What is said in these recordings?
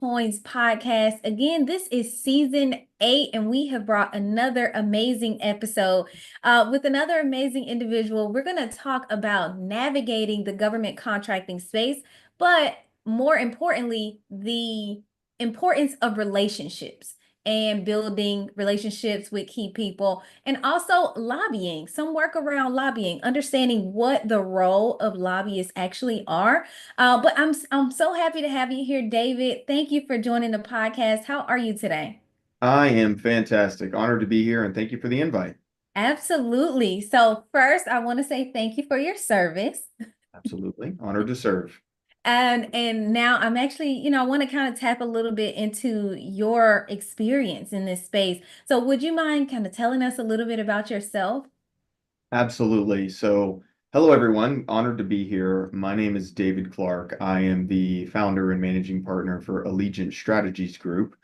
Points podcast. Again, this is season 8, and we have brought another amazing episode with another amazing individual. We're going to talk about navigating the government contracting space, but more importantly, the importance of relationships and building relationships with key people, and also lobbying, some work around lobbying, understanding what the role of lobbyists actually are. But I'm so happy to have you here, David. Thank you for joining the podcast. How are you today? I am fantastic. Honored to be here and thank you for the invite. Absolutely. So first, I want to say thank you for your service. Absolutely. Honored to serve. And now I'm actually, I want to kind of tap a little bit into your experience in this space. So would you mind kind of telling us a little bit about yourself? Absolutely. So, hello everyone. Honored to be here. My name is David Clark. I am the founder and managing partner for Allegiant Strategies Group,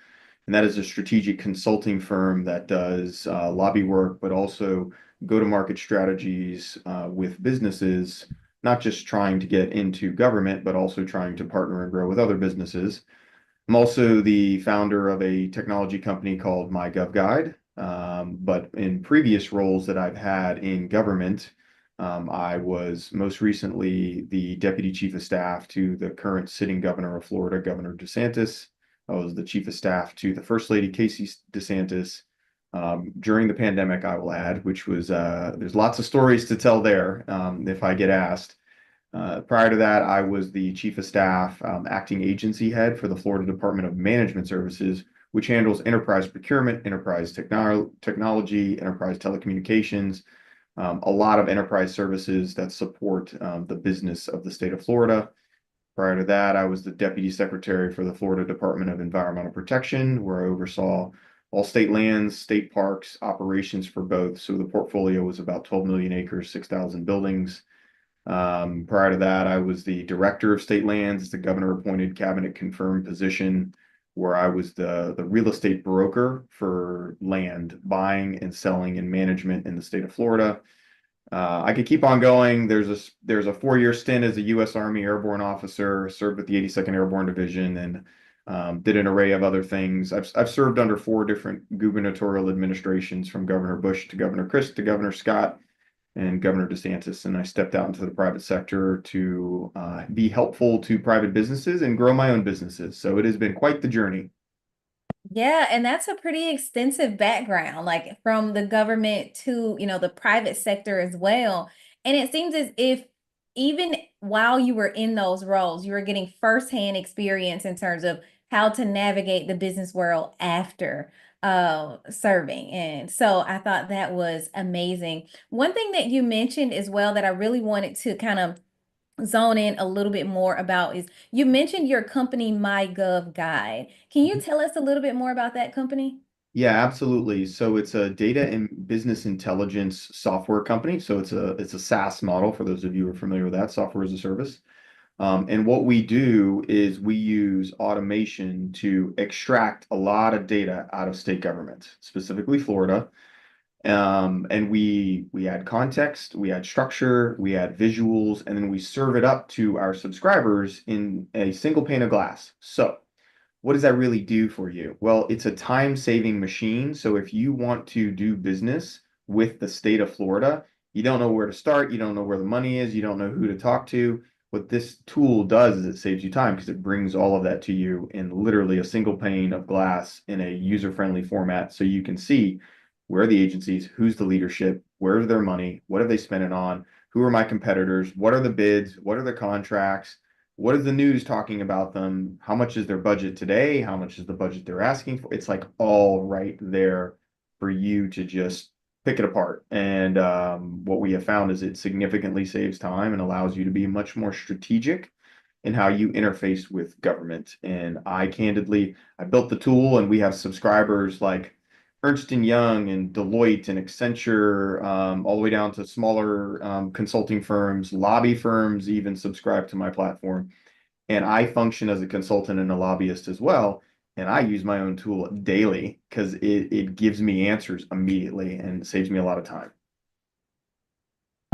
and that is a strategic consulting firm that does lobby work, but also go-to-market strategies with businesses, not just trying to get into government, but also trying to partner and grow with other businesses. I'm also the founder of a technology company called MyGovGuide. But in previous roles that I've had in government, I was most recently the deputy chief of staff to the current sitting governor of Florida, Governor DeSantis. I was the chief of staff to the First Lady, Casey DeSantis, during the pandemic, I will add, which was, there's lots of stories to tell there if I get asked. Prior to that, I was the chief of staff, acting agency head for the Florida Department of Management Services, which handles enterprise procurement, enterprise technology, enterprise telecommunications, a lot of enterprise services that support the business of the state of Florida. Prior to that, I was the deputy secretary for the Florida Department of Environmental Protection, where I oversaw all state lands, state parks, operations for both. So the portfolio was about 12 million acres, 6,000 buildings. Prior to that, I was the director of state lands. It's a governor appointed cabinet confirmed position where I was the real estate broker for land buying and selling and management in the state of Florida. I could keep on going. There's a 4-year stint as a U.S. Army Airborne Officer, served with the 82nd Airborne Division, and did an array of other things. I've served under 4 different gubernatorial administrations, from Governor Bush to Governor Christ to Governor Scott and Governor DeSantis, and I stepped out into the private sector to be helpful to private businesses and grow my own businesses. So it has been quite the journey. Yeah, and that's a pretty extensive background, like from the government to, the private sector as well. And it seems as if even while you were in those roles, you were getting firsthand experience in terms of how to navigate the business world after serving. And so I thought that was amazing. One thing that you mentioned as well that I really wanted to kind of zone in a little bit more about is you mentioned your company, MyGovGuide. Can you tell us a little bit more about that company? Yeah, absolutely. So it's a data and business intelligence software company. So it's a SaaS model for those of you who are familiar with that, software as a service. And what we do is we use automation to extract a lot of data out of state government, specifically Florida. And we add context, we add structure, we add visuals, and then we serve it up to our subscribers in a single pane of glass. So what does that really do for you? Well, it's a time-saving machine. So if you want to do business with the state of Florida, you don't know where to start, you don't know where the money is, you don't know who to talk to. What this tool does is it saves you time because it brings all of that to you in literally a single pane of glass in a user-friendly format so you can see where are the agencies, who's the leadership, where's their money, what have they spent it on, who are my competitors, what are the bids, what are the contracts, what is the news talking about them, how much is their budget today, how much is the budget they're asking for. It's like all right there for you to just pick it apart. And what we have found is it significantly saves time and allows you to be much more strategic in how you interface with government. And I built the tool, and we have subscribers like Ernst and Young and Deloitte and Accenture, all the way down to smaller consulting firms, lobby firms even subscribe to my platform. And I function as a consultant and a lobbyist as well. And I use my own tool daily because it gives me answers immediately and saves me a lot of time.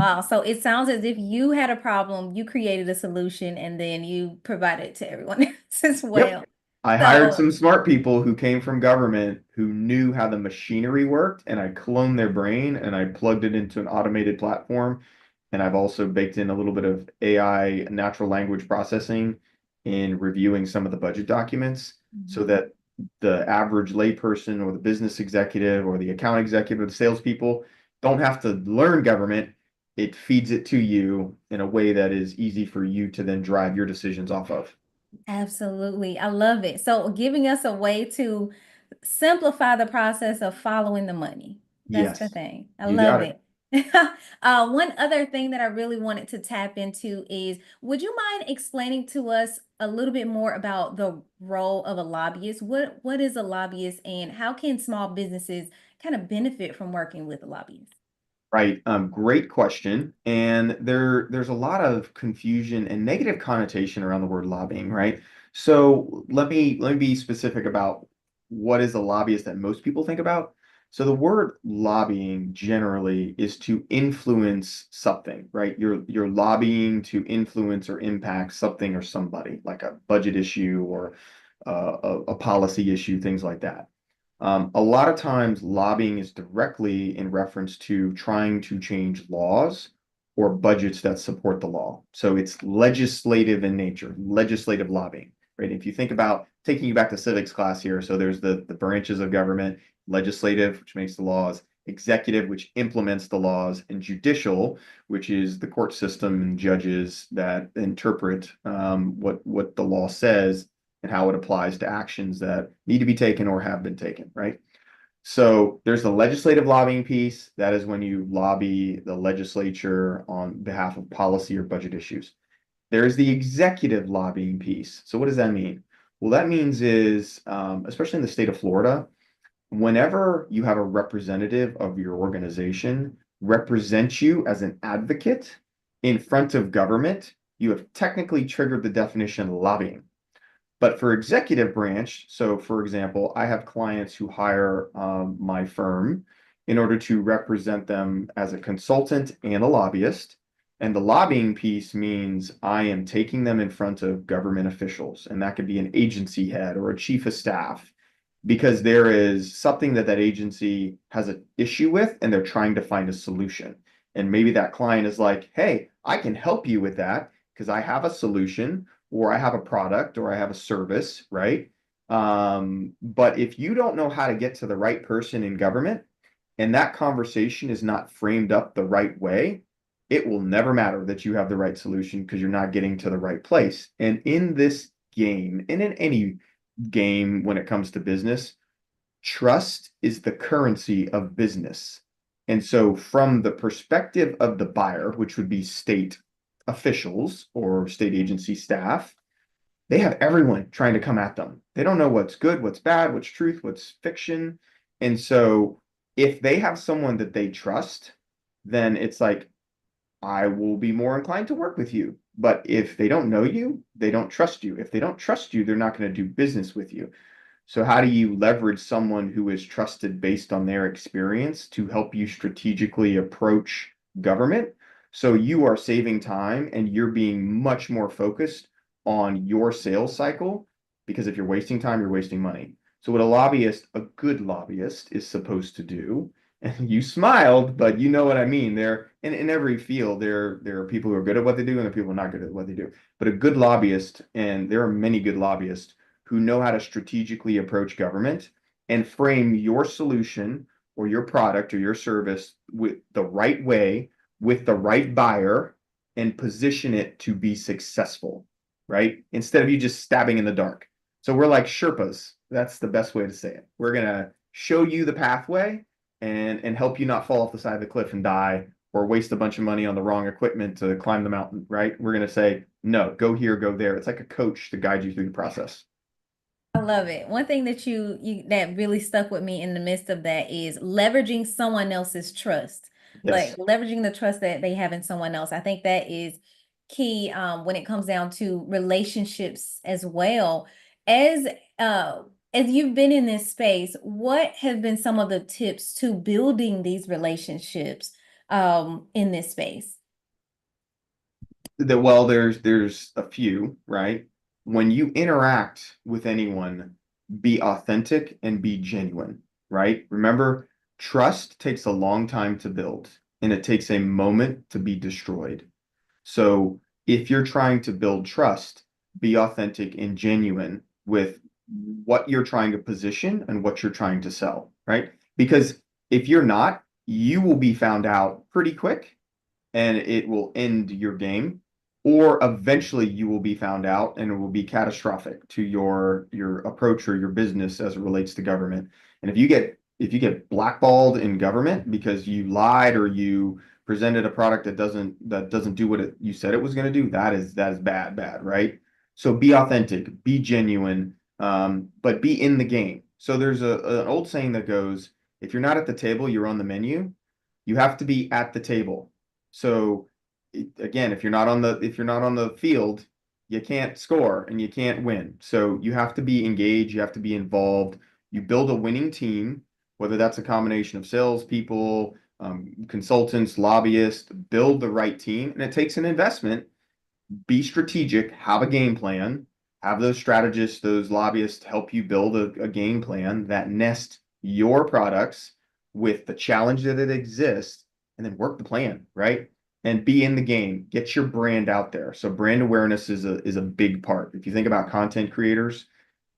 Wow, so it sounds as if you had a problem, you created a solution, and then you provided it to everyone else as Yep. well. I hired So some smart people who came from government who knew how the machinery worked, and I cloned their brain and I plugged it into an automated platform. And I've also baked in a little bit of AI, natural language processing, in reviewing some of the budget documents so Mhm. that the average layperson or the business executive or the account executive or the salespeople don't have to learn government. It feeds it to you in a way that is easy for you to then drive your decisions off of. Absolutely. I love it. So giving us a way to simplify the process of following the money. That's the Yes, thing. I you love got it. it. One other thing that I really wanted to tap into is, would you mind explaining to us a little bit more about the role of a lobbyist? What is a lobbyist and how can small businesses kind of benefit from working with a lobbyist? Right. Great question. And there's a lot of confusion and negative connotation around the word lobbying, right? So let me be specific about what is a lobbyist that most people think about. So the word lobbying generally is to influence something, right? You're lobbying to influence or impact something or somebody, like a budget issue or a policy issue, things like that. A lot of times, lobbying is directly in reference to trying to change laws or budgets that support the law. So it's legislative in nature, legislative lobbying, right? If you think about taking you back to civics class here, so there's the branches of government, legislative, which makes the laws, executive, which implements the laws, and judicial, which is the court system and judges that interpret what the law says and how it applies to actions that need to be taken or have been taken, right? So there's the legislative lobbying piece. That is when you lobby the legislature on behalf of policy or budget issues. There's the executive lobbying piece. So what does that mean? Well, that means is, especially in the state of Florida, whenever you have a representative of your organization represent you as an advocate in front of government, you have technically triggered the definition of lobbying. But for executive branch, so for example, I have clients who hire my firm in order to represent them as a consultant and a lobbyist. And the lobbying piece means I am taking them in front of government officials, and that could be an agency head or a chief of staff, because there is something that that agency has an issue with, and they're trying to find a solution. And maybe that client is like, hey, I can help you with that because I have a solution or I have a product or I have a service, right? But if you don't know how to get to the right person in government and that conversation is not framed up the right way, it will never matter that you have the right solution because you're not getting to the right place. And in this game, and in any game when it comes to business, trust is the currency of business. And so, from the perspective of the buyer, which would be state officials or state agency staff, they have everyone trying to come at them. They don't know what's good, what's bad, what's truth, what's fiction. And so, if they have someone that they trust, then it's like, I will be more inclined to work with you. But if they don't know you, they don't trust you. If they don't trust you, they're not going to do business with you. So how do you leverage someone who is trusted based on their experience to help you strategically approach government? So you are saving time and you're being much more focused on your sales cycle, because if you're wasting time, you're wasting money. So what a lobbyist, a good lobbyist, is supposed to do, and you smiled, but you know what I mean. There in every field, there are people who are good at what they do and there are people who are not good at what they do. But a good lobbyist, and there are many good lobbyists who know how to strategically approach government and frame your solution or your product or your service with the right way, with the right buyer, and position it to be successful, right? Instead of you just stabbing in the dark. So we're like Sherpas. That's the best way to say it. We're gonna show you the pathway and help you not fall off the side of the cliff and die or waste a bunch of money on the wrong equipment to climb the mountain, right? We're gonna say, no, go here, go there. It's like a coach to guide you through the process. I love it. One thing that you that really stuck with me in the midst of that is leveraging someone else's trust. Like Yes. leveraging the trust that they have in someone else. I think that is key when it comes down to relationships as well. As uh as you've been in this space, what have been some of the tips to building these relationships in this space? Well, there's a few, right? when you interact with anyone, be authentic and be genuine, right? Remember, trust takes a long time to build and it takes a moment to be destroyed. So if you're trying to build trust, be authentic and genuine with what you're trying to position and what you're trying to sell, right? Because if you're not, you will be found out pretty quick and it will end your game, or eventually you will be found out and it will be catastrophic to your approach or your business as it relates to government. And if you get blackballed in government because you lied or you presented a product that doesn't do what you said it was going to do, that is bad, right? So be authentic, be genuine, but be in the game. So there's an old saying that goes, if you're not at the table, you're on the menu. You have to be at the table. So again, if you're not on the field, you can't score and you can't win. So you have to be engaged, you have to be involved. You build a winning team, whether that's a combination of salespeople, consultants, lobbyists, build the right team, and it takes an investment. Be strategic, have a game plan, have those strategists, those lobbyists help you build a game plan that nest your products with the challenge that it exists, and then work the plan, right? And be in the game, get your brand out there. So brand awareness is a big part. If you think about content creators,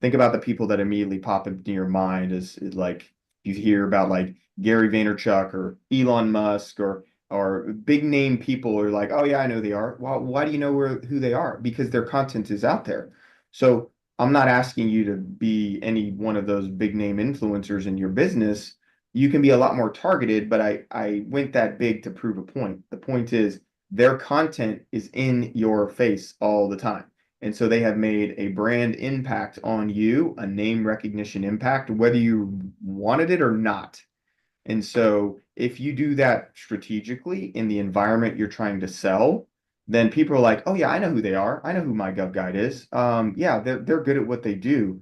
think about the people that immediately pop into your mind is like you hear about like Gary Vaynerchuk or Elon Musk or big name people are like, oh yeah, I know they are. Well, why do you know who they are? Because their content is out there. So I'm not asking you to be any one of those big name influencers in your business. You can be a lot more targeted, but I went that big to prove a point. The point is their content is in your face all the time. And so they have made a brand impact on you, a name recognition impact, whether you wanted it or not. And so if you do that strategically in the environment you're trying to sell, then people are like, oh yeah, I know who they are. I know who MyGovGuide is. Yeah, they're good at what they do,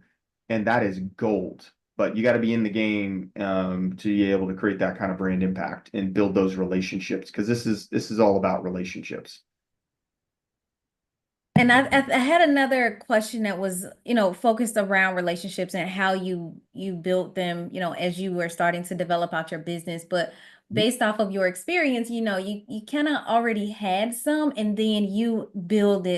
and that is gold. But you got to be in the game to be able to create that kind of brand impact and build those relationships because this is all about relationships. And I had another question that was, focused around relationships and how you built them, as you were starting to develop out your business. But based off of your experience, you kind of already had some, and then you build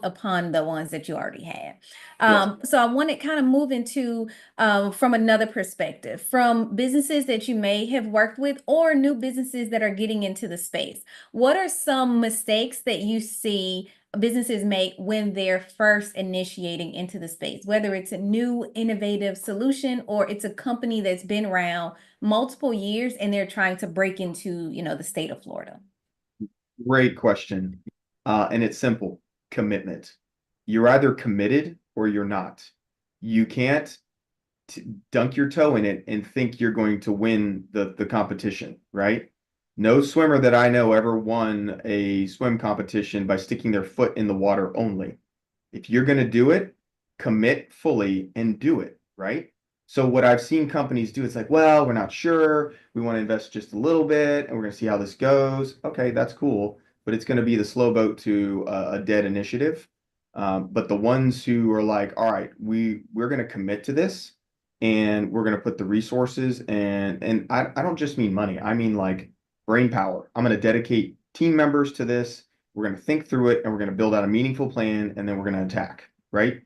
upon the ones that you already had. Yes. So I want to kind of move into from another perspective, from businesses that you may have worked with or new businesses that are getting into the space. What are some mistakes that you see businesses make when they're first initiating into the space, whether it's a new innovative solution or it's a company that's been around multiple years and they're trying to break into, the state of Florida? Great question. And it's simple, commitment. You're either committed or you're not. You can't dunk your toe in it and think you're going to win the competition, right? No swimmer that I know ever won a swim competition by sticking their foot in the water only. If you're going to do it, commit fully and do it, right? So what I've seen companies do, it's like, well, we're not sure. We want to invest just a little bit and we're going to see how this goes. Okay, that's cool, but it's going to be the slow boat to a dead initiative. But the ones who are like, all right, we're going to commit to this and we're going to put the resources and I don't just mean money. I mean like brain power. I'm going to dedicate team members to this. We're going to think through it and we're going to build out a meaningful plan and then we're going to attack, right?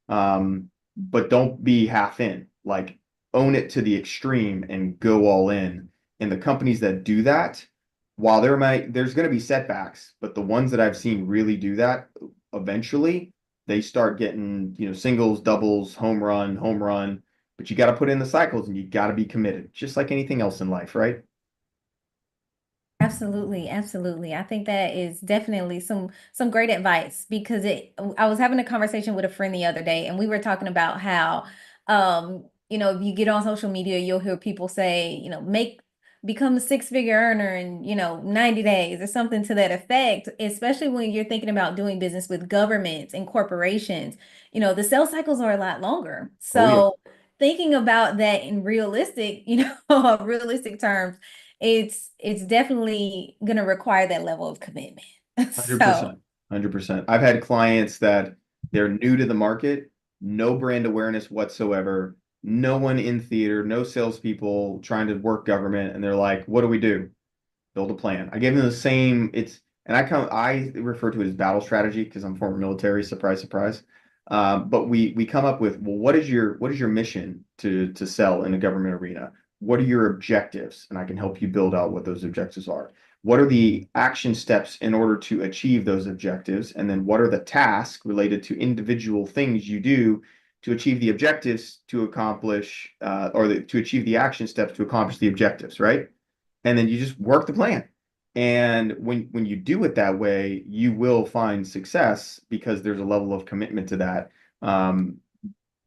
But don't be half in, like own it to the extreme and go all in. And the companies that do that, while there's going to be setbacks, but the ones that I've seen really do that, eventually they start getting, singles, doubles, home run, but you got to put in the cycles and you got to be committed, just like anything else in life, right? Absolutely, absolutely. I think that is definitely some great advice because I was having a conversation with a friend the other day and we were talking about how if you get on social media, you'll hear people say, become a six-figure earner in, 90 days or something to that effect, especially when you're thinking about doing business with governments and corporations. The sales cycles are a lot longer. Oh yeah, So thinking about that in realistic, realistic terms, it's definitely going to require that level of commitment. So 100%. 100%. I've had clients that They're new to the market, no brand awareness whatsoever, no one in theater, no salespeople trying to work government, and they're like, "What do we do? Build a plan." I gave them the same. And I refer to it as battle strategy because I'm former military. Surprise, surprise. But we come up with, well, what is your mission to sell in a government arena? What are your objectives? And I can help you build out what those objectives are. What are the action steps in order to achieve those objectives? And then what are the tasks related to individual things you do to achieve the objectives to accomplish, to achieve the action steps to accomplish the objectives, right? And then you just work the plan. And when you do it that way, you will find success because there's a level of commitment to that. Um,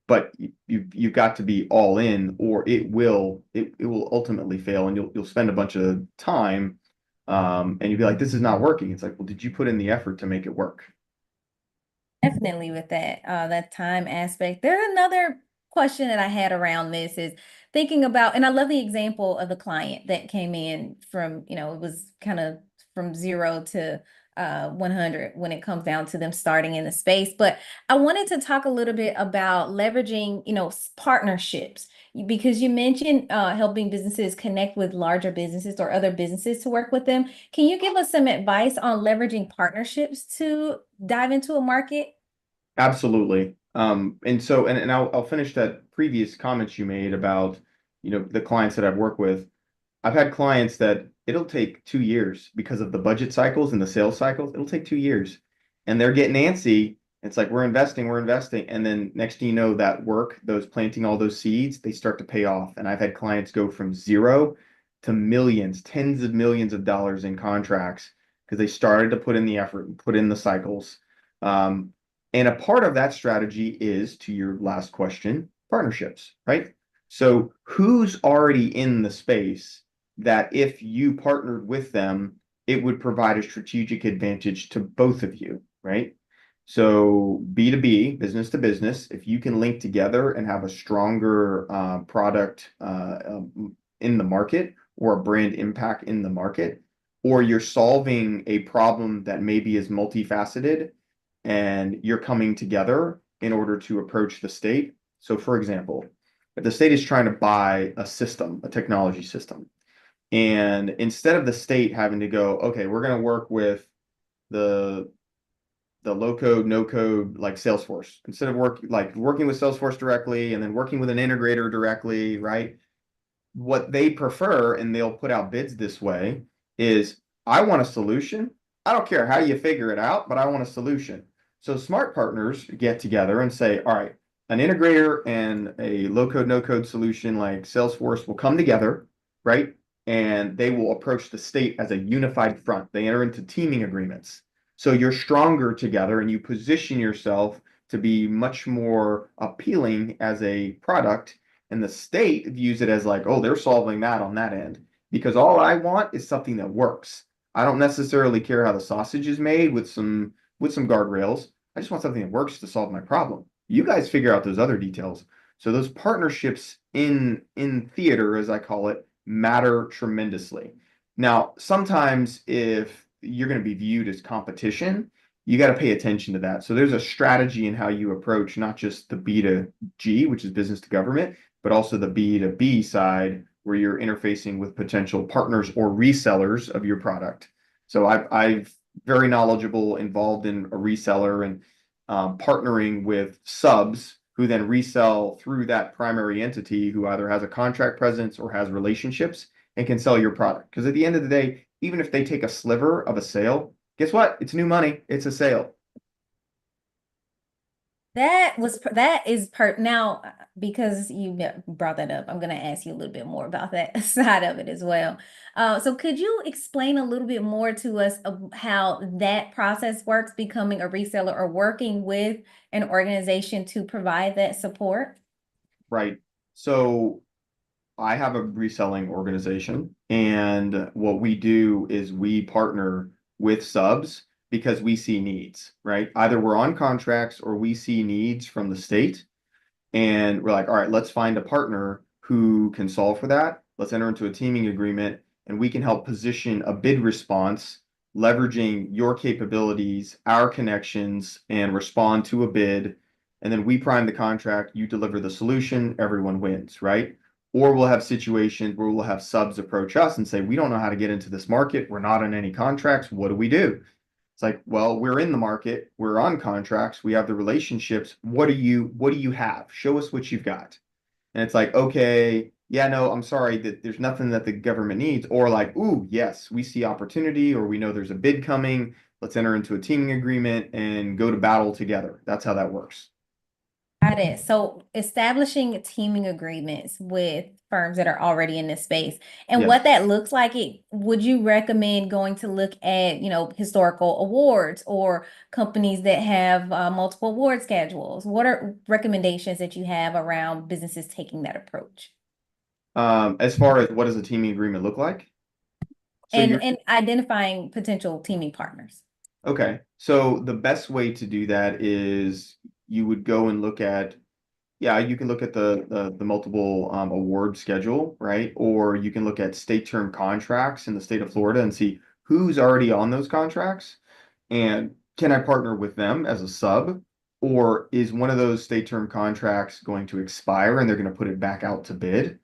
but you've got to be all in, or it will ultimately fail, and you'll spend a bunch of time, and you'll be like, this is not working. It's like, well, did you put in the effort to make it work? Definitely with that time aspect. There's another question that I had around this is thinking about, and I love the example of the client that came in from, it was kind of from 0 to 100 when it comes down to them starting in the space. But I wanted to talk a little bit about leveraging, partnerships because you mentioned helping businesses connect with larger businesses or other businesses to work with them. Can you give us some advice on leveraging partnerships to dive into a market? Absolutely. And I'll finish that previous comments you made about, the clients that I've worked with. I've had clients that it'll take 2 years because of the budget cycles and the sales cycles. It'll take 2 years, and they're getting antsy. It's like, we're investing. And then next thing you know, that work, those planting all those seeds, they start to pay off. And I've had clients go from zero to millions, tens of millions of dollars in contracts because they started to put in the effort and put in the cycles. Um, and a part of that strategy is, to your last question, partnerships, right? So who's already in the space that if you partnered with them, it would provide a strategic advantage to both of you, right? So B2B, business to business, if you can link together and have a stronger product in the market, or a brand impact in the market, or you're solving a problem that maybe is multifaceted and you're coming together in order to approach the state. So for example, if the state is trying to buy a system, a technology system, and instead of the state having to go, okay, we're going to work with the low code, no code, like Salesforce, instead of working with Salesforce directly and then working with an integrator directly, right? What they prefer, and they'll put out bids this way, is I want a solution. I don't care how you figure it out, but I want a solution. So smart partners get together and say, all right, an integrator and a low code, no code solution like Salesforce will come together, right? And they will approach the state as a unified front. They enter into teaming agreements. So you're stronger together and you position yourself to be much more appealing as a product, and the state views it as like, oh, they're solving that on that end. Because all I want is something that works. I don't necessarily care how the sausage is made with some guardrails. I just want something that works to solve my problem. You guys figure out those other details. So those partnerships in theater, as I call it, matter tremendously. Now, sometimes if you're going to be viewed as competition, you got to pay attention to that. So there's a strategy in how you approach not just the B2G, which is business to government, but also the B2B side where you're interfacing with potential partners or resellers of your product. So I've very knowledgeable, involved in a reseller and partnering with subs who then resell through that primary entity who either has a contract presence or has relationships and can sell your product. Because at the end of the day, even if they take a sliver of a sale, guess what? It's new money. It's a sale. That is per now because you brought that up. I'm going to ask you a little bit more about that side of it as well. So could you explain a little bit more to us of how that process works, becoming a reseller or working with an organization to provide that support? Right. So I have a reselling organization, and what we do is we partner with subs because we see needs, right? Either we're on contracts or we see needs from the state, and we're like, all right, let's find a partner who can solve for that. Let's enter into a teaming agreement, and we can help position a bid response leveraging your capabilities, our connections, and respond to a bid. And then we prime the contract, you deliver the solution, everyone wins, right? Or we'll have situations where we'll have subs approach us and say, we don't know how to get into this market. We're not on any contracts. What do we do? It's like, well, we're in the market, we're on contracts, we have the relationships. What do you have? Show us what you've got. And it's like, okay, yeah, no, I'm sorry that there's nothing that the government needs. Or like, ooh, yes, we see opportunity, or we know there's a bid coming. Let's enter into a teaming agreement and go to battle together. That's how that works. Got it. So establishing teaming agreements with firms that are already in this space and what Yes. that looks like, would you recommend going to look at, historical awards or companies that have multiple award schedules? What are recommendations that you have around businesses taking that approach? As far as what does a teaming agreement look like? So And you're and identifying potential teaming partners. okay. So the best way to do that is you would go and look at, yeah, you can look at the multiple award schedule, right? Or you can look at state term contracts in the state of Florida and see who's already on those contracts and can I partner with them as a sub? Or is one of those state term contracts going to expire and they're going to put it back out to bid?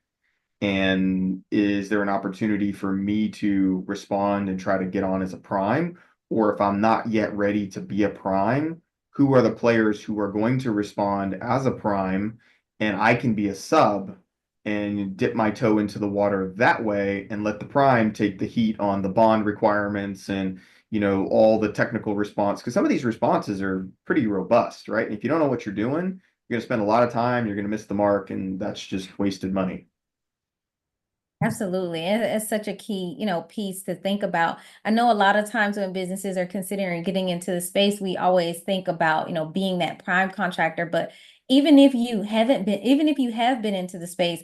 And is there an opportunity for me to respond and try to get on as a prime? Or if I'm not yet ready to be a prime, who are the players who are going to respond as a prime and I can be a sub and dip my toe into the water that way and let the prime take the heat on the bond requirements and all the technical response because some of these responses are pretty robust, right? And if you don't know what you're doing, you're going to spend a lot of time, you're going to miss the mark, and that's just wasted money. Absolutely. It's such a key, piece to think about. I know a lot of times when businesses are considering getting into the space, we always think about, being that prime contractor. But even if you have been into the space,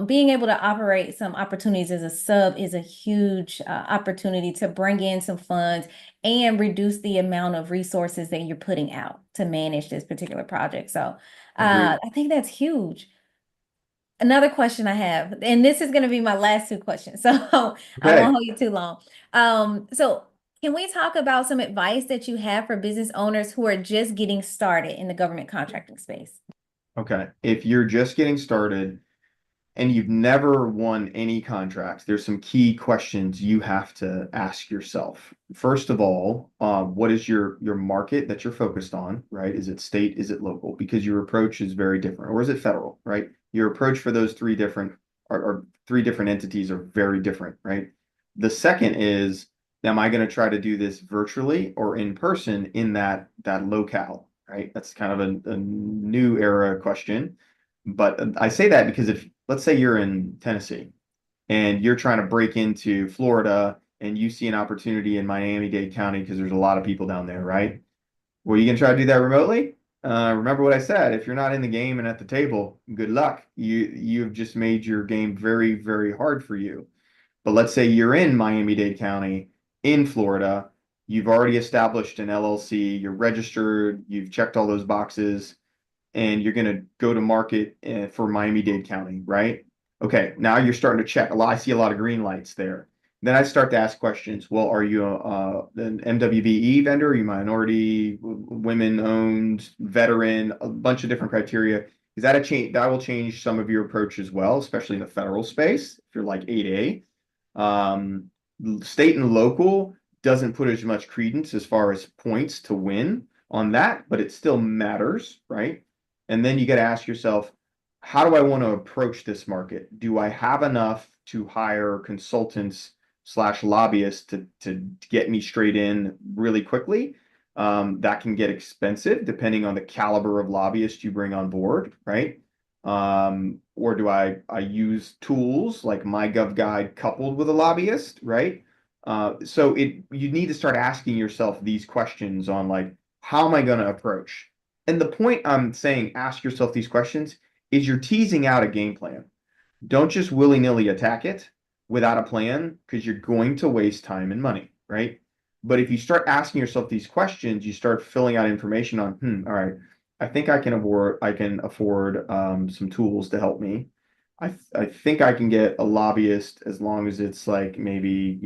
being able to operate some opportunities as a sub is a huge opportunity to bring in some funds and reduce the amount of resources that you're putting out to manage this particular project. So Agreed. I think that's huge. Another question I have, and this is going to be my last two questions, so I won't Okay. hold you too long. So can we talk about some advice that you have for business owners who are just getting started in the government contracting space? Okay. If you're just getting started and you've never won any contracts, there's some key questions you have to ask yourself. First of all, what is your market that you're focused on, right? Is it state? Is it local? Because your approach is very different. Or is it federal, right? Your approach for those or three different entities are very different, right? The second is, am I going to try to do this virtually or in person in that locale, right? That's kind of a new era question. But I say that because if let's say you're in Tennessee and you're trying to break into Florida and you see an opportunity in Miami-Dade County because there's a lot of people down there, right? Well, you can try to do that remotely. Remember what I said. If you're not in the game and at the table, good luck. You've just made your game very, very hard for you. But let's say you're in Miami-Dade County in Florida. You've already established an LLC. You're registered. You've checked all those boxes and you're going to go to market for Miami-Dade County, right? Okay, now you're starting to check a lot. I see a lot of green lights there. Then I start to ask questions. Well, are you an MWBE vendor? Are you minority, women-owned, veteran? A bunch of different criteria. Is that a change? That will change some of your approach as well, especially in the federal space. If you're like 8A, state and local doesn't put as much credence as far as points to win on that, but it still matters, right? And then you got to ask yourself, how do I want to approach this market? Do I have enough to hire consultants slash lobbyists to get me straight in really quickly? That can get expensive depending on the caliber of lobbyist you bring on board, right? Or do I use tools like MyGovGuide coupled with a lobbyist, right? So you need to start asking yourself these questions on like, how am I going to approach? And the point I'm saying, ask yourself these questions, is you're teasing out a game plan. Don't just willy-nilly attack it without a plan because you're going to waste time and money, right? But if you start asking yourself these questions, you start filling out information on, all right, I think I can afford some tools to help me. I think I can get a lobbyist as long as it's like maybe,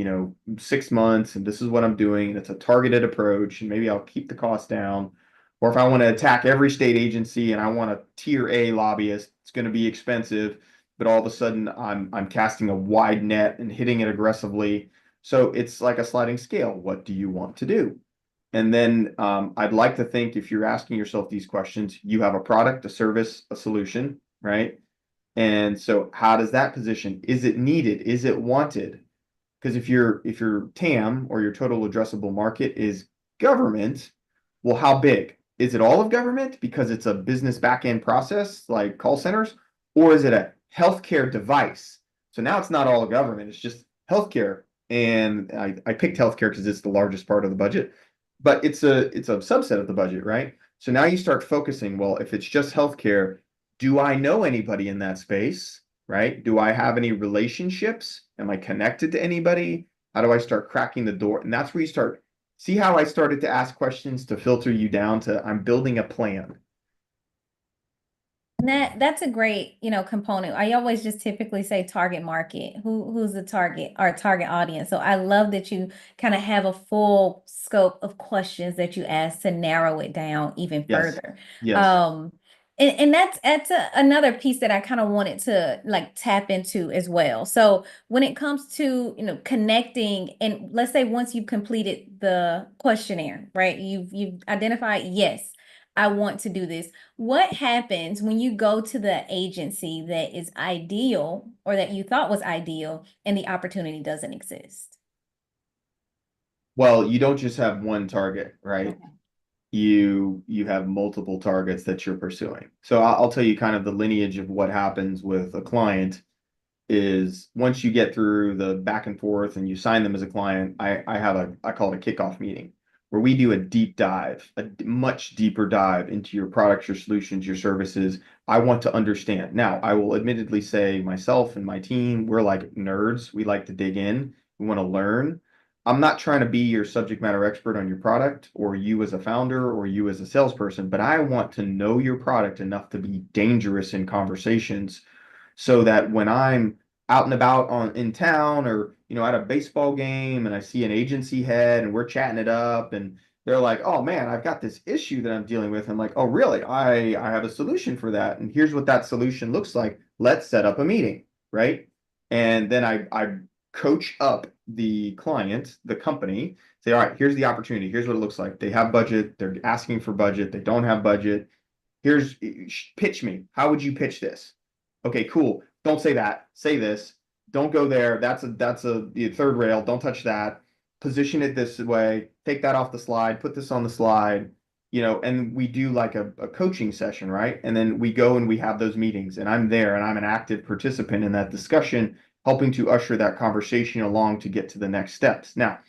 6 months and this is what I'm doing. And it's a targeted approach and maybe I'll keep the cost down. Or if I want to attack every state agency and I want a tier A lobbyist, it's going to be expensive, but all of a sudden I'm casting a wide net and hitting it aggressively. So it's like a sliding scale. What do you want to do? And then I'd like to think if you're asking yourself these questions, you have a product, a service, a solution, right? And so how does that position? Is it needed? Is it wanted? Because if your TAM or your total addressable market is government, well, how big? Is it all of government because it's a business back-end process like call centers? Or is it a healthcare device? So now it's not all of government, it's just healthcare. And I picked healthcare because it's the largest part of the budget, but it's a subset of the budget, right? So now you start focusing, well, if it's just healthcare, do I know anybody in that space? Right? Do I have any relationships? Am I connected to anybody? How do I start cracking the door? And that's where you start. See how I started to ask questions to filter you down to I'm building a plan. And that's a great, component. I always just typically say target market. Who's the target or target audience? So I love that you kind of have a full scope of questions that you ask to narrow it down even Yes. further. Yes. Um, and that's another piece that I kind of wanted to like tap into as well. So when it comes to, connecting, and let's say once you've completed the questionnaire, right? You've identified, yes, I want to do this. What happens when you go to the agency that is ideal or that you thought was ideal and the opportunity doesn't exist? Well, you don't just have one target, right? Okay. You have multiple targets that you're pursuing. So I'll tell you kind of the lineage of what happens with a client is once you get through the back and forth and you sign them as a client, I have I call it a kickoff meeting where we do a deep dive, a much deeper dive into your products, your solutions, your services. I want to understand. Now, I will admittedly say myself and my team, we're like nerds. We like to dig in. We want to learn. I'm not trying to be your subject matter expert on your product or you as a founder or you as a salesperson, but I want to know your product enough to be dangerous in conversations so that when I'm out and about in town or at a baseball game and I see an agency head and we're chatting it up and they're like, "Oh man, I've got this issue that I'm dealing with." I'm like, "Oh really? I have a solution for that. And here's what that solution looks like. Let's set up a meeting." Right? And then I coach up the client, the company, say, "All right, here's the opportunity. Here's what it looks like. They have budget, they're asking for budget, they don't have budget. Here's pitch me. How would you pitch this?" Okay, cool. Don't say that. Say this. Don't go there. That's a the third rail. Don't touch that. Position it this way. Take that off the slide. Put this on the slide. And we do like a coaching session, right? And then we go and we have those meetings, and I'm there and I'm an active participant in that discussion, helping to usher that conversation along to get to the next steps. Now,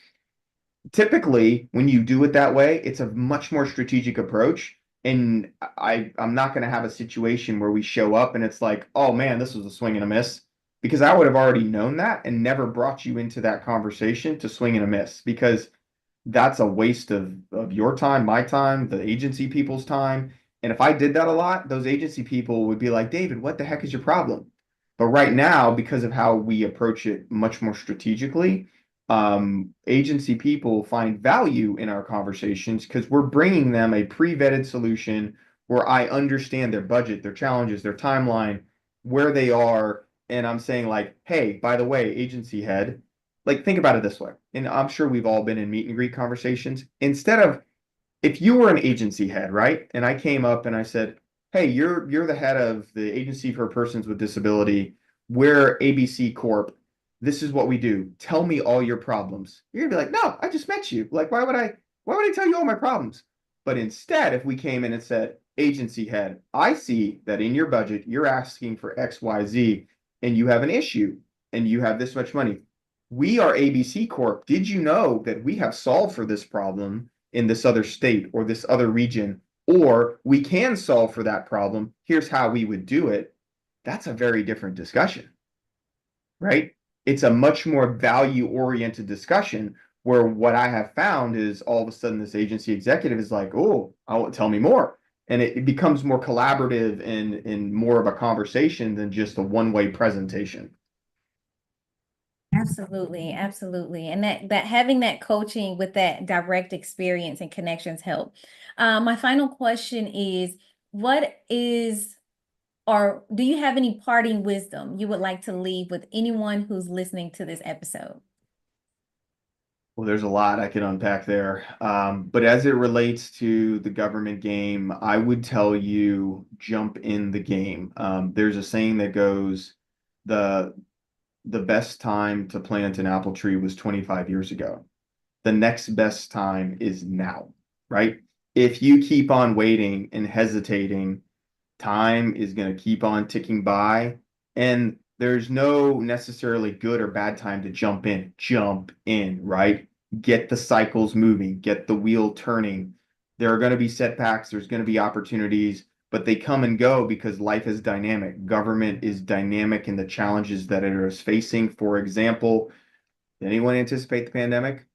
typically when you do it that way, it's a much more strategic approach. And I'm not going to have a situation where we show up and it's like, oh man, this was a swing and a miss. Because I would have already known that and never brought you into that conversation to swing and a miss because that's a waste of your time, my time, the agency people's time. And if I did that a lot, those agency people would be like, David, what the heck is your problem? But right now, because of how we approach it much more strategically, agency people find value in our conversations because we're bringing them a pre-vetted solution where I understand their budget, their challenges, their timeline, where they are. And I'm saying like, hey, by the way, agency head, like think about it this way. And I'm sure we've all been in meet and greet conversations. Instead of if you were an agency head, right? And I came up and I said, "Hey, you're the head of the Agency for Persons with Disability. We're ABC Corp. This is what we do. Tell me all your problems." You're gonna be like, "No, I just met you. Like, why would I tell you all my problems?" But instead, if we came in and said, "Agency head, I see that in your budget you're asking for XYZ and you have an issue and you have this much money. We are ABC Corp. Did you know that we have solved for this problem in this other state or this other region, or we can solve for that problem. Here's how we would do it." That's a very different discussion, right? It's a much more value oriented discussion where what I have found is all of a sudden this agency executive is like, "Oh, tell me more." and it becomes more collaborative and more of a conversation than just a one-way presentation. Absolutely, absolutely. And that having that coaching with that direct experience and connections help. My final question is, what is or do you have any parting wisdom you would like to leave with anyone who's listening to this episode? Well, there's a lot I could unpack there. But as it relates to the government game, I would tell you jump in the game. There's a saying that goes, the the best time to plant an apple tree was 25 years ago. The next best time is now, right? If you keep on waiting and hesitating, time is going to keep on ticking by, and there's no necessarily good or bad time to jump in, right? Get the cycles moving, get the wheel turning. There are going to be setbacks, there's going to be opportunities, but they come and go because life is dynamic. Government is dynamic in the challenges that it is facing. For example, did anyone anticipate the pandemic?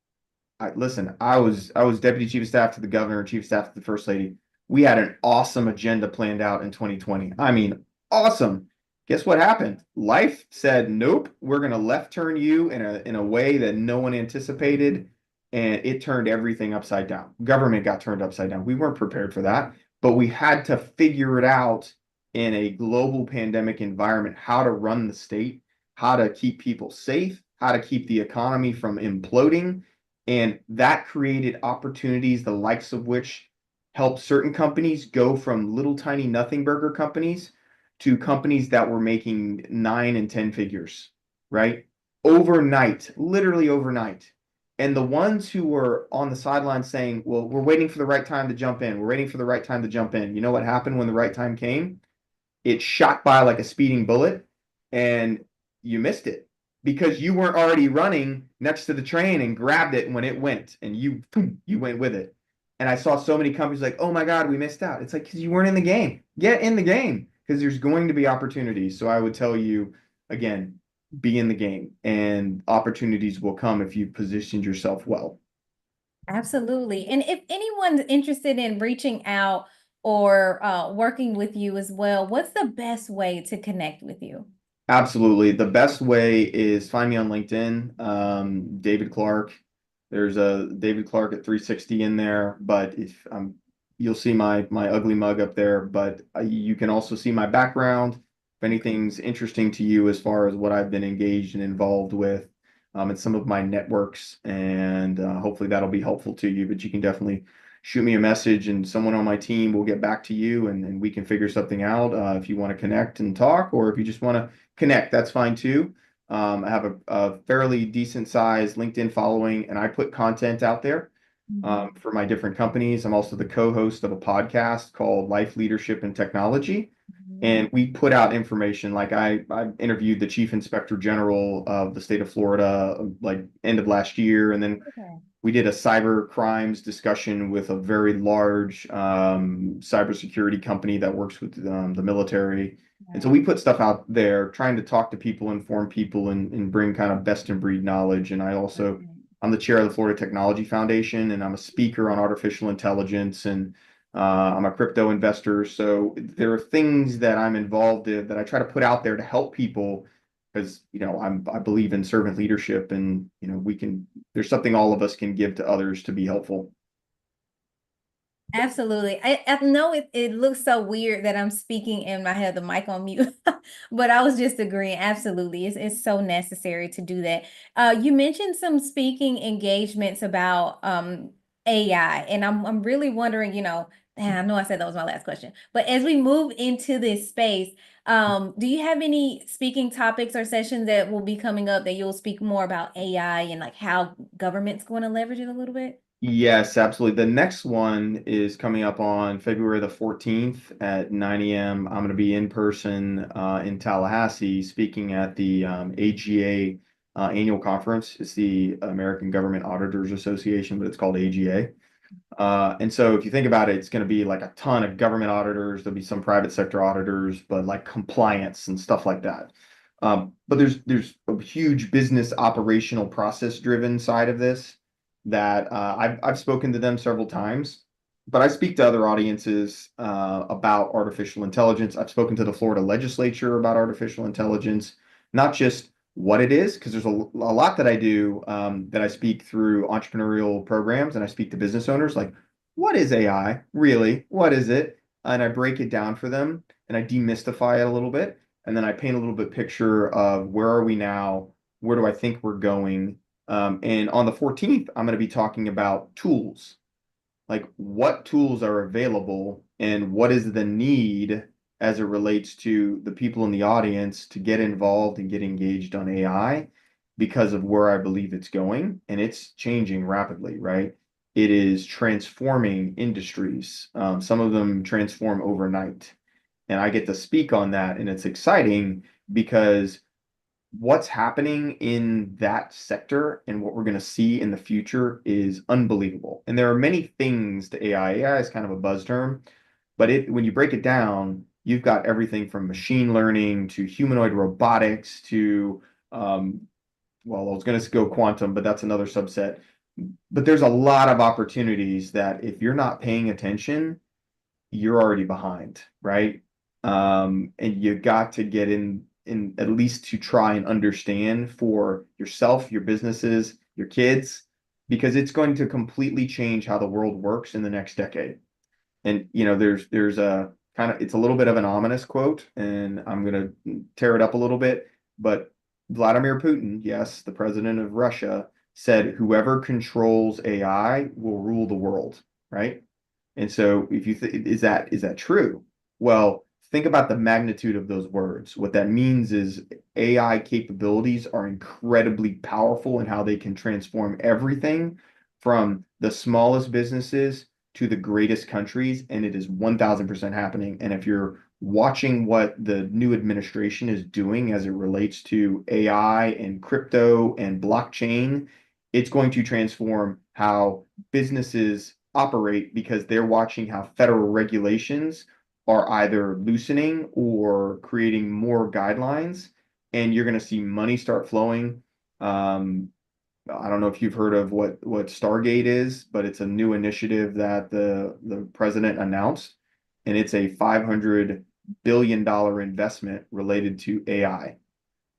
Listen, I was deputy chief of staff to the governor and chief of staff to the first lady. We had an awesome agenda planned out in 2020. I mean, awesome. Guess what happened? Life said, nope, we're gonna left turn you in a way that no one anticipated, and it turned everything upside down. Government got turned upside down. We weren't prepared for that, but we had to figure it out in a global pandemic environment, how to run the state, how to keep people safe, how to keep the economy from imploding, and that created opportunities, the likes of which helped certain companies go from little tiny nothing burger companies to companies that were making 9 and 10 figures, right? Overnight, literally overnight. And the ones who were on the sidelines saying, well, we're waiting for the right time to jump in. We're waiting for the right time to jump in. You know what happened when the right time came? It shot by like a speeding bullet, and you missed it because you weren't already running next to the train and grabbed it when it went, and you went with it. And I saw so many companies like, oh my God, we missed out. It's like, because you weren't in the game. Get in the game because there's going to be opportunities. So I would tell you again, be in the game, and opportunities will come if you've positioned yourself well. Absolutely. And if anyone's interested in reaching out or working with you as well, what's the best way to connect with you? Absolutely. The best way is find me on LinkedIn, David Clark. There's a David Clark at 360 in there, but if you'll see my ugly mug up there, but you can also see my background. If anything's interesting to you as far as what I've been engaged and involved with, and some of my networks, and hopefully that'll be helpful to you. But you can definitely shoot me a message, and someone on my team will get back to you, and we can figure something out if you want to connect and talk, or if you just want to connect, that's fine too. I have a fairly decent sized LinkedIn following, and I put content out there Mhm. for my different companies. I'm also the co-host of a podcast called Life Leadership and Technology. Mhm. And we put out information like I interviewed the chief inspector general of the state of Florida like end of last year. And then Okay. we did a cyber crimes discussion with a very large cybersecurity company that works with the military. And so Right. we put stuff out there, trying to talk to people, inform people, and bring kind of best in breed knowledge. And Right. I'm the chair of the Florida Technology Foundation, and I'm a speaker on artificial intelligence, and I'm a crypto investor. So there are things that I'm involved in that I try to put out there to help people because I believe in servant leadership, and we can there's something all of us can give to others to be helpful. Absolutely. I know it looks so weird that I'm speaking and I have the mic on mute, but I was just agreeing. Absolutely. It's so necessary to do that. You mentioned some speaking engagements about AI, and I'm really wondering, and I know I said that was my last question, but as we move into this space, do you have any speaking topics or sessions that will be coming up that you'll speak more about AI and like how government's going to leverage it a little bit? Yes, absolutely. The next one is coming up on February the 14th at 9 a.m. I'm going to be in person in Tallahassee speaking at the AGA annual conference. It's the American Government Auditors Association, but it's called AGA. And so if you think about it, it's going to be like a ton of government auditors. There'll be some private sector auditors, but like compliance and stuff like that. But there's a huge business operational process driven side of this that I've spoken to them several times. but I speak to other audiences about artificial intelligence. I've spoken to the Florida legislature about artificial intelligence, not just what it is, because there's a lot that I do that I speak through entrepreneurial programs and I speak to business owners like, what is AI really? What is it? And I break it down for them and I demystify it a little bit. And then I paint a little bit picture of where are we now? Where do I think we're going? And on the 14th, I'm going to be talking about tools, like what tools are available and what is the need as it relates to the people in the audience to get involved and get engaged on AI because of where I believe it's going. And it's changing rapidly, right? It is transforming industries. Some of them transform overnight. And I get to speak on that. And it's exciting because what's happening in that sector and what we're going to see in the future is unbelievable. And there are many things to AI. AI is kind of a buzz term, but when you break it down, you've got everything from machine learning to humanoid robotics to, well, I was going to go quantum, but that's another subset. But there's a lot of opportunities that if you're not paying attention, you're already behind, right? And you got to get in at least to try and understand for yourself, your businesses, your kids, because it's going to completely change how the world works in the next decade. And there's a kind of it's a little bit of an ominous quote, and I'm gonna tear it up a little bit, but Vladimir Putin, yes, the president of Russia, said whoever controls AI will rule the world, right? And so if you is that true? Well, think about the magnitude of those words. What that means is AI capabilities are incredibly powerful in how they can transform everything from the smallest businesses to the greatest countries, and it is 1000% happening. And if you're watching what the new administration is doing as it relates to AI and crypto and blockchain, it's going to transform how businesses operate because they're watching how federal regulations are either loosening or creating more guidelines, and you're going to see money start flowing. I don't know if you've heard of what Stargate is, but it's a new initiative that the president announced, and it's a $500 billion investment related to AI.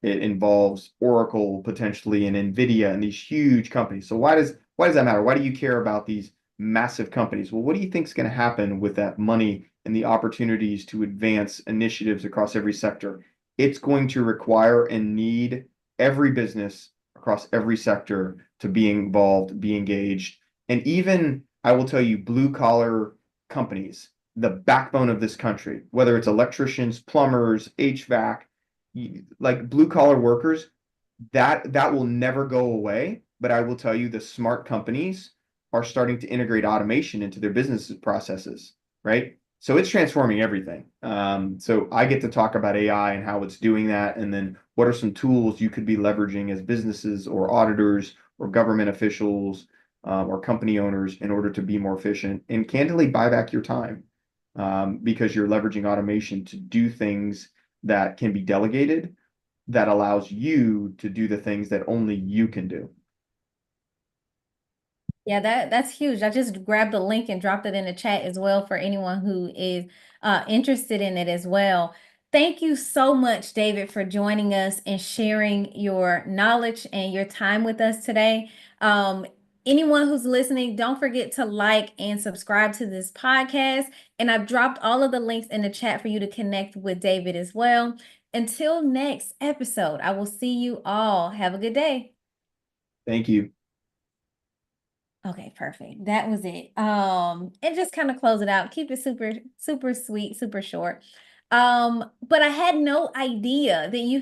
It involves Oracle potentially and Nvidia and these huge companies. So why does that matter? Why do you care about these massive companies? Well, what do you think is going to happen with that money and the opportunities to advance initiatives across every sector? It's going to require and need every business across every sector to be involved, be engaged. And even, I will tell you, blue collar companies, the backbone of this country, whether it's electricians, plumbers, HVAC, like blue collar workers, that will never go away. But I will tell you, the smart companies are starting to integrate automation into their business processes, right? So it's transforming everything. So I get to talk about AI and how it's doing that, and then what are some tools you could be leveraging as businesses or auditors or government officials or company owners in order to be more efficient and candidly buy back your time because you're leveraging automation to do things that can be delegated that allows you to do the things that only you can do. Yeah, that's huge. I just grabbed the link and dropped it in the chat as well for anyone who is interested in it as well. Thank you so much, David, for joining us and sharing your knowledge and your time with us today. Anyone who's listening, don't forget to like and subscribe to this podcast. And I've dropped all of the links in the chat for you to connect with David as well. Until next episode, I will see you all. Have a good day. Thank you. Okay, perfect. That was it. And just kind of close it out. Keep it super, super sweet, super short. But I had no idea that you